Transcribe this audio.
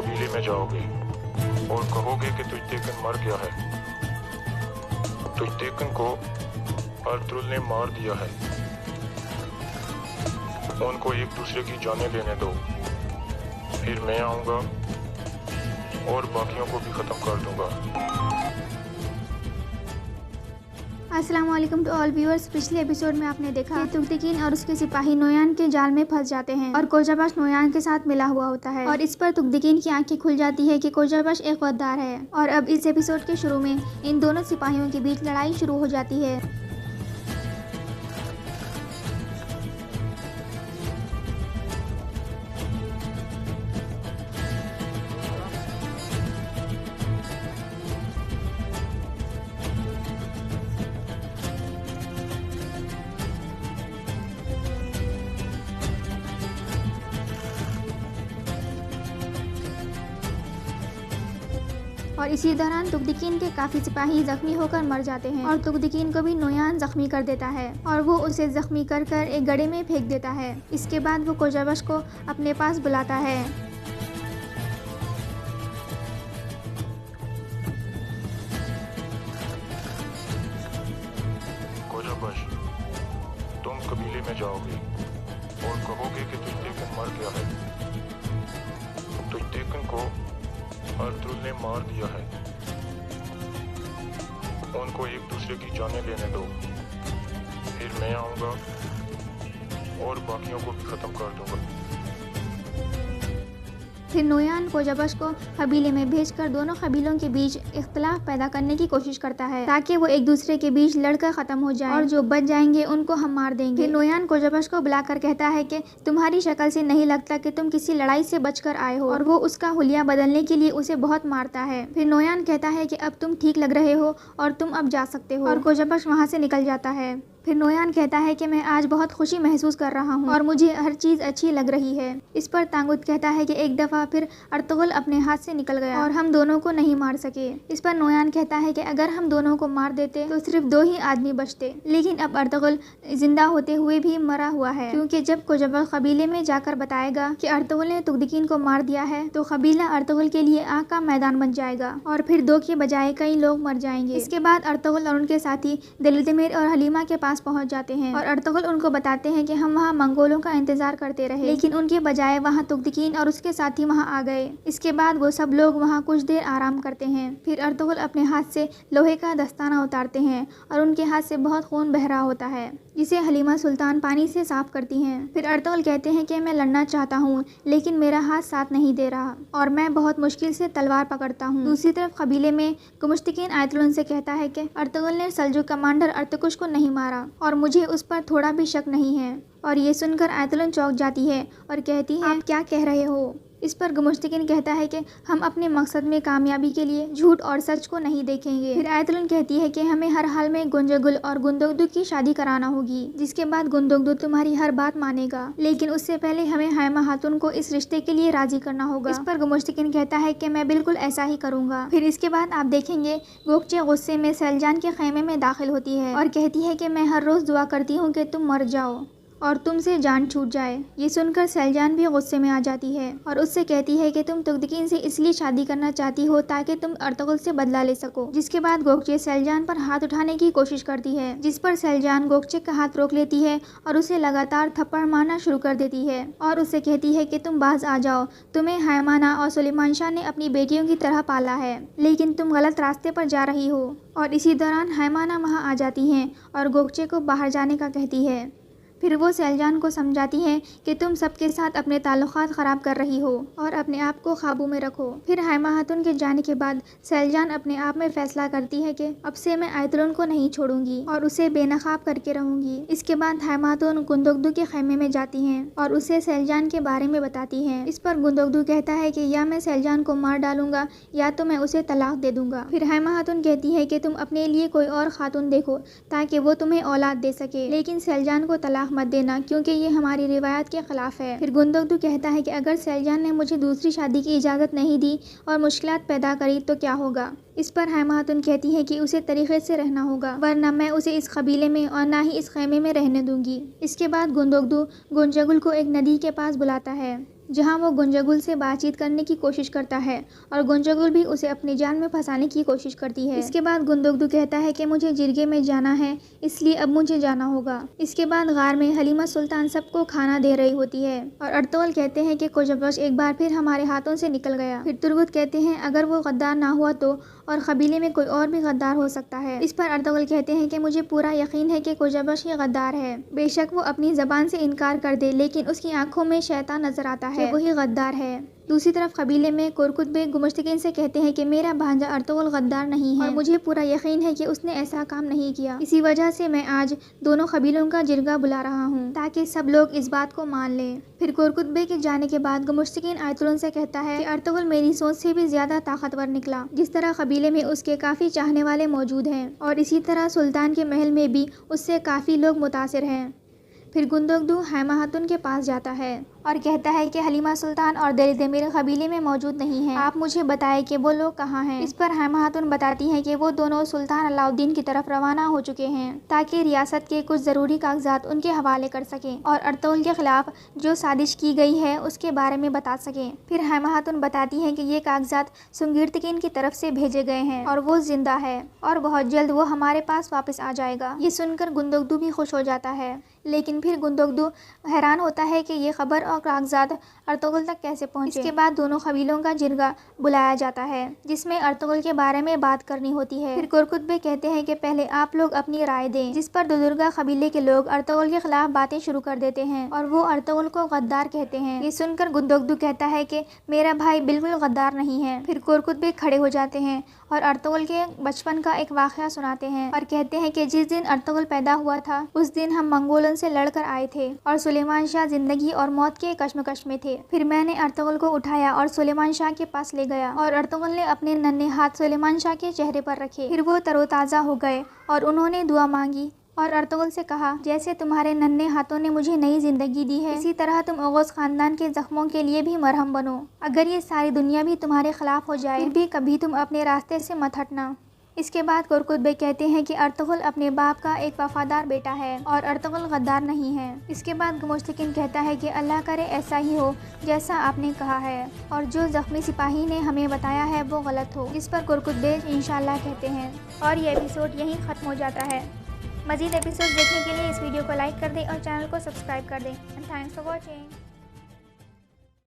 कबीले में जाओगे और कहोगे कि तुजदेखन मर गया है। तुजदेखन को अर्तुगरुल ने मार दिया है। उनको एक दूसरे की जानें लेने दो, फिर मैं आऊँगा और बाकियों को भी ख़त्म कर दूँगा। अस्सलाम वालेकुम टू ऑल व्यूअर्स। पिछले एपिसोड में आपने देखा कि तुगदिकीन और उसके सिपाही नोयान के जाल में फंस जाते हैं और कोजाबश नोयान के साथ मिला हुआ होता है और इस पर तुगदिकीन की आंखें खुल जाती है कि कोजाबश एक गद्दार है। और अब इस एपिसोड के शुरू में इन दोनों सिपाहियों के बीच लड़ाई शुरू हो जाती है। और इसी दौरान तुगदिकीन के काफी सिपाही जख्मी होकर मर जाते हैं और तुगदिकीन को भी नोयान जख्मी कर देता है और वो उसे जख्मी कर कर एक गड्ढे में फेंक देता है। इसके बाद वो कोजाबश को अपने पास बुलाता है। कोजाबश, तुम कबीले में जाओगे और कहोगे कि तुजदेखन मर गया है। तुजदेखन को अर्तुगरुल ने मार दिया है। उनको एक दूसरे की जानें लेने दो, फिर मैं आऊँगा और बाकियों को भी ख़त्म कर दूँगा। फिर नोयान कोजाबश को कबीले में भेजकर दोनों कबीलों के बीच इख्तिलाफ पैदा करने की कोशिश करता है ताकि वो एक दूसरे के बीच लड़कर ख़त्म हो जाए और जो बच जाएंगे उनको हम मार देंगे। फिर नोयान कोजाबश को बुलाकर कहता है कि तुम्हारी शक्ल से नहीं लगता कि तुम किसी लड़ाई से बचकर आए हो और वो उसका हुलिया बदलने के लिए उसे बहुत मारता है। फिर नोयान कहता है कि अब तुम ठीक लग रहे हो और तुम अब जा सकते हो और कोजाबश वहाँ से निकल जाता है। फिर नोयान कहता है कि मैं आज बहुत खुशी महसूस कर रहा हूँ और मुझे हर चीज़ अच्छी लग रही है। इस पर तांगुत कहता है कि एक दफ़ा फिर अर्तुगरुल अपने हाथ से निकल गया और हम दोनों को नहीं मार सके। इस पर नोयान कहता है कि अगर हम दोनों को मार देते तो सिर्फ 2 ही आदमी बचते, लेकिन अब अर्तुगरुल जिंदा होते हुए भी मरा हुआ है, क्योंकि जब कोजाबश कबीले में जाकर बताएगा कि अर्तुगरुल ने तुगदिकीन को मार दिया है तो कबीला अर्तुगरुल के लिए आग का मैदान बन जाएगा और फिर 2 के बजाय कई लोग मर जाएंगे। इसके बाद अर्तुगरुल और उनके साथी दिलदमिर और हलीमा के पास पहुंच जाते हैं और अर्तुगरुल उनको बताते हैं कि हम वहाँ मंगोलों का इंतजार करते रहे, लेकिन उनके बजाय वहाँ तुगदिकीन और उसके साथी वहाँ आ गए। इसके बाद वो सब लोग वहाँ कुछ देर आराम करते हैं। फिर अर्तुगरुल अपने हाथ से लोहे का दस्ताना उतारते हैं और उनके हाथ से बहुत खून बह रहा होता है, जिसे हलीमा सुल्तान पानी से साफ करती हैं। फिर अर्तुगरुल कहते हैं कि मैं लड़ना चाहता हूँ लेकिन मेरा हाथ साथ नहीं दे रहा और मैं बहुत मुश्किल से तलवार पकड़ता हूँ। दूसरी तरफ कबीले में गुमुश्तकीन आयतुल उनसे कहता है कि अर्तुगरुल ने सल्जुक कमांडर अर्तुकुश को नहीं मारा और मुझे उस पर थोड़ा भी शक नहीं है। और ये सुनकर आयतुल चौंक जाती है और कहती है आप क्या कह रहे हो। इस पर गुमुश्तकीन कहता है कि हम अपने मकसद में कामयाबी के लिए झूठ और सच को नहीं देखेंगे। फिर आयतुल कहती है कि हमें हर हाल में गुंजगुल और गुंदुगदु की शादी कराना होगी, जिसके बाद गुंदुगदु तुम्हारी हर बात मानेगा, लेकिन उससे पहले हमें हैमा खातून को इस रिश्ते के लिए राजी करना होगा। इस पर गुमुश्तकीन कहता है कि मैं बिल्कुल ऐसा ही करूँगा। फिर इसके बाद आप देखेंगे गोकचे गुस्से में सैलजान के खेमे में दाखिल होती है और कहती है कि मैं हर रोज़ दुआ करती हूँ कि तुम मर जाओ और तुमसे जान छूट जाए। ये सुनकर सैलजान भी गुस्से में आ जाती है और उससे कहती है कि तुम तुगदिकीन से इसलिए शादी करना चाहती हो ताकि तुम अर्तुगरुल से बदला ले सको। जिसके बाद गोकचे सैलजान पर हाथ उठाने की कोशिश करती है, जिस पर सैलजान गोकचे का हाथ रोक लेती है और उसे लगातार थप्पड़ मारना शुरू कर देती है और उससे कहती है कि तुम बाज आ जाओ, तुम्हें हैमाना और सुलेमान शाह ने अपनी बेटियों की तरह पाला है, लेकिन तुम गलत रास्ते पर जा रही हो। और इसी दौरान हैमाना वहाँ आ जाती हैं और गोकचे को बाहर जाने का कहती है। फिर वो सैलजान को समझाती हैं कि तुम सबके साथ अपने ताल्लुकात ख़राब कर रही हो और अपने आप को काबू में रखो। फिर हैमा खातून के जाने के बाद सैलजान अपने आप में फ़ैसला करती है कि अब से मैं आयतुल को नहीं छोड़ूंगी और उसे बेनकाब करके रहूंगी। इसके बाद हैमा खातून गुंदुगदु के खेमे में जाती हैं और उसे सैलजान के बारे में बताती हैं। इस पर गुंदुगदु कहता है कि या मैं सैलजान को मार डालूंगा या तो मैं उसे तलाक दे दूंगा। फिर हैमा खातून कहती है कि तुम अपने लिए कोई और खातून देखो ताकि वो तुम्हें औलाद दे सके, लेकिन सैलजान को तलाक मत देना क्योंकि ये हमारी रिवायत के खिलाफ है। फिर गुंदुगदु कहता है कि अगर सैलजान ने मुझे दूसरी शादी की इजाज़त नहीं दी और मुश्किलात पैदा करी तो क्या होगा। इस पर हैमा खातून कहती है कि उसे तरीके से रहना होगा वरना मैं उसे इस कबीले में और ना ही इस खेमे में रहने दूंगी। इसके बाद गुंदुगदु गुंजगुल को एक नदी के पास बुलाता है जहां वो गुंजागुल से बातचीत करने की कोशिश करता है और गुंजागुल भी उसे अपने जाल में फंसाने की कोशिश करती है। इसके बाद गुंदुगदू कहता है कि मुझे जिरगे में जाना है, इसलिए अब मुझे जाना होगा। इसके बाद गार में हलीमा सुल्तान सबको खाना दे रही होती है और अर्तुगरुल कहते हैं कि कोजाबश एक बार फिर हमारे हाथों से निकल गया। फिर तुर्गुत कहते हैं अगर वो गद्दार ना हुआ तो और कबीले में कोई और भी गद्दार हो सकता है। इस पर अर्तुगरुल कहते हैं कि मुझे पूरा यकीन है कि कोजाबश ही गद्दार है। बेशक वो अपनी जबान से इनकार कर दे, लेकिन उसकी आंखों में शैतान नजर आता है, वही गद्दार है। दूसरी तरफ कबीले में कोरकुत बेग गुमश्तकीन से कहते हैं कि मेरा भांजा अर्तुगरुल गद्दार नहीं है और मुझे पूरा यकीन है कि उसने ऐसा काम नहीं किया। इसी वजह से मैं आज दोनों कबीलों का जिरगा बुला रहा हूँ ताकि सब लोग इस बात को मान लें। फिर कोरकुत बेग के जाने के बाद गुमश्तकीन आयतुल्लाह से कहता है कि अर्तुगरुल मेरी सोच से भी ज्यादा ताकतवर निकला। जिस तरह कबीले में उसके काफी चाहने वाले मौजूद हैं और इसी तरह सुल्तान के महल में भी उससे काफी लोग मुतासिर हैं। फिर गुंदुगदू हैमा खातून के पास जाता है और कहता है कि हलीमा सुल्तान और दरिद मेरे कबीले में मौजूद नहीं है, आप मुझे बताएं कि वो लोग कहाँ हैं। इस पर हैमा खातून बताती हैं कि वो दोनों सुल्तान अलाउद्दीन की तरफ रवाना हो चुके हैं ताकि रियासत के कुछ ज़रूरी कागजात उनके हवाले कर सकें और अर्तुगरुल के खिलाफ जो साजिश की गई है उसके बारे में बता सकें। फिर हैमा खातून बताती हैं कि ये कागजात सुंगीरतकीन की तरफ से भेजे गए हैं और वो जिंदा है और बहुत जल्द वो हमारे पास वापस आ जाएगा। ये सुनकर गुंदुगदू भी खुश हो जाता है, लेकिन फिर गुंदुगदू हैरान होता है कि ये खबर और कागजात अर्तुगरुल तक कैसे पहुंचे। इसके बाद दोनों कबीलों का जिरगा बुलाया जाता है जिसमें अर्तुगरुल के बारे में बात करनी होती है। फिर कोरकुत बेग कहते हैं कि पहले आप लोग अपनी राय दें, जिस पर दुदुर्गा कबीले के लोग अर्तुगरुल के खिलाफ बातें शुरू कर देते हैं और वो अर्तुगरुल को गद्दार कहते हैं। ये सुनकर गुंदुगदू कहता है कि मेरा भाई बिल्कुल गद्दार नहीं है। फिर कोरकुत बेग खड़े हो जाते हैं और अर्तुगरुल के बचपन का एक वाक़या सुनाते हैं और कहते हैं कि जिस दिन अर्तुगरुल पैदा हुआ था उस दिन हम मंगोलों से लड़कर आए थे और सुलेमान शाह जिंदगी और मौत के कश्मकश में थे। फिर मैंने अर्तुगरुल को उठाया और सुलेमान शाह के पास ले गया और अर्तुगरुल ने अपने नन्हे हाथ सुलेमान शाह के चेहरे पर रखे। फिर वो तरोताज़ा हो गए और उन्होंने दुआ मांगी और अर्तुगरुल से कहा, जैसे तुम्हारे नन्हे हाथों ने मुझे नई जिंदगी दी है, इसी तरह तुम ओगस खानदान के जख्मों के लिए भी मरहम बनो। अगर ये सारी दुनिया भी तुम्हारे खिलाफ हो जाए फिर भी कभी तुम अपने रास्ते से मत हटना। इसके बाद कोरकुत बेग कहते हैं कि अर्तुगरुल अपने बाप का एक वफादार बेटा है और अर्तुगरुल गद्दार नहीं है। इसके बाद गुमश्तकीन कहता है कि अल्लाह करे ऐसा ही हो जैसा आपने कहा है और जो जख्मी सिपाही ने हमें बताया है वो गलत हो। जिस पर कोरकुत बेग इंशाल्लाह कहते हैं और ये एपिसोड यहीं ख़त्म हो जाता है। मज़ीद एपिसोड देखने के लिए इस वीडियो को लाइक कर दें और चैनल को सब्सक्राइब कर दें। And thanks for watching.